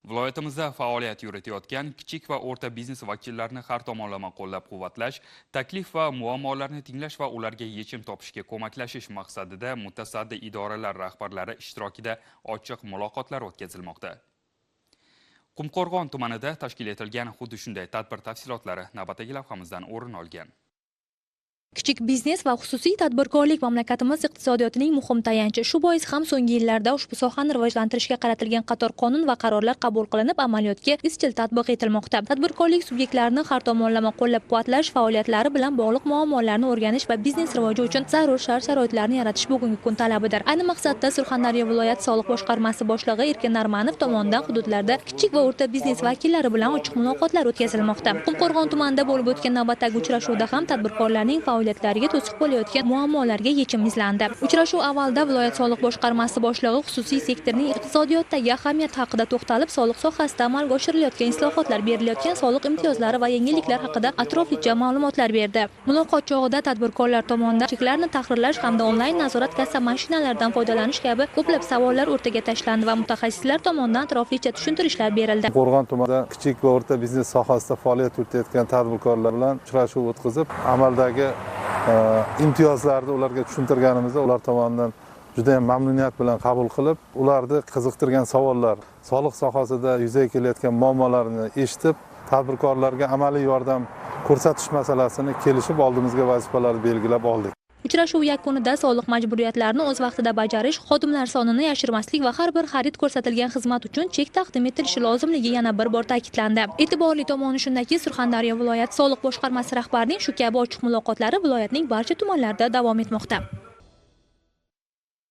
Viloyatimizda faoliyat yuritayotgan kichik va o'rta biznes vakillarini har tomonlama qo'llab-quvvatlash, taklif va muammolarni tinglash va ularga yechim topishga ko'maklashish maqsadida mutasaddi idoralar rahbarlari ishtirokida ochiq muloqotlar o'tkazilmoqda. Qumqo'rg'on tumanida tashkil etilgan xuddi shunday tadbir tafsilotlari navbatdagi lavhamizdan o'rin olgan. Kichik biznes va xususiy tadbirkorlik mamlakatimiz iqtisodiyotining muhim tayanchi. Shu bois ham so'nggi yillarda ushbu sohani rivojlantirishga qaratilgan qator qonun va qarorlar qabul qilinib, amaliyotga izchil tatbiq etilmoqda. Tadbirkorlik subyektlarini har tomonlama qo'llab-quvvatlash, faoliyatlari bilan bog'liq muammolarni o'rganish va biznes rivoji uchun zarur shart-sharoitlarni yaratish bugungi kun talabidir. Ayni maqsadda Surxondaryo viloyat soliq boshqarmasi boshlig'i Erkin Narmanov tomonidan hududlarda kichik va o'rta biznes vakillari bilan ochiq muloqotlar o'tkazilmoqda. Qumqo'rg'on tumanida bo'lib o'tgan navbatdagi uchrashuvda ham tadbirkorlarning faoliyatlariga to'siq bo'layotgan muammolarga yechim izlandi. Uchrashuv avvalda viloyat soliq boshqarmasi boshlig'i xususiy sektorning iqtisodiyotdagi ahamiyati haqida to'xtalib, soliq sohasida amalga oshirilayotgan islohotlar, berilayotgan soliq imtiyozlari va yengilliklar haqida atroflicha ma'lumotlar berdi. Muloqot chog'ida tadbirkorlar tomonidan cheklarni tahrirlash hamda onlayn nazorat kassa mashinalaridan foydalanish kabi ko'plab savollar o'rtaga tashlandi va mutaxassislar tomonidan atroflicha tushuntirishlar berildi. Qo'rg'on tumanida kichik va o'rta biznes sohasida faoliyat yuritayotgan tadbirkorlar bilan uchrashuv o'tkazib, amaldagi imtiyozlarni ularga tushuntirganimizda ular tomonidan juda ham mamnuniyat bilan qabul qilib, ularni qiziqtirgan savollar, soliq sohasida yuzaga kelayotgan muammolarni eshitib, tadbirkorlarga amaliy yordam ko'rsatish masalasini kelishib oldimizga vazifalarni belgilab oldik. Uchrashuv yakunida soliq majburiyatlarini o'z vaqtida bajarish, xodimlar sonini yashirmaslik va har bir xarid ko'rsatilgan xizmat uchun chek taqdim etilishi lozimligi yana bir bor ta'kidlandi. E'tiborli tomoni shundaki, Surxondaryo viloyat soliq boshqarmasi rahbarining shu kabi ochiq muloqotlari viloyatning barcha tumanlarida davom etmoqda.